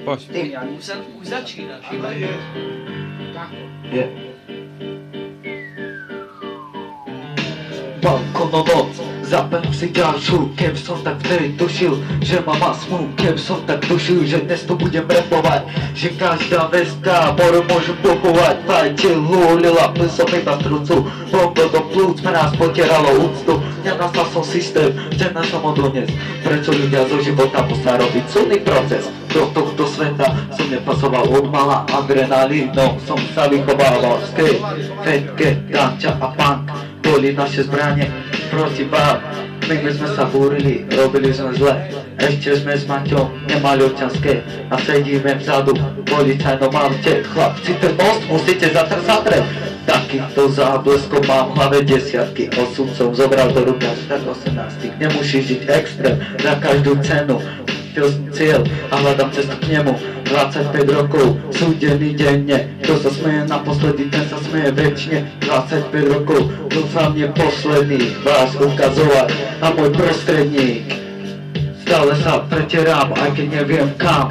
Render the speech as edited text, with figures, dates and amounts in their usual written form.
Pojď. Ty, už začínáš. Balkono noc, zapem si ďalšiu. Keby som tak vtedy tušil, že ma má smú. Keby som tak tušil, že dnes to budem rapovať, že každá veska moru môžu popovať. Fajčil, hulila, pil som iba strucu, bombo do plúc, me nás potieralo úctu. Nenastal som systém, že našom odoniec. Prečo ľudia zo života musia robiť súdny proces? Do tohto sveta som nepasoval od mala adrenalínom, som sa vychovával. Skate, fetke, ganča a punk boli naše zbranie proti vám. My sme sa búrili, robili sme zle. Ešte sme s Maťom nemali občanské a sedíme vzadu v policajnom aute. Chlapci, ten most musíte zatrať. Takýchto zábleskov mám v hlave desiatky. Osud som zobral do ruky až tak 18. Nemusíš žiť extrém za každú cenu. Cieľ a hľadám cestu k nemu. 25 rokov, súdený denne. Kto sa smeje naposledy, ten sa smeje večne. 25 rokov, dúfam nie posledný vás ukazovať a môj prostredník. Stále sa pretierám, aj keď neviem kam.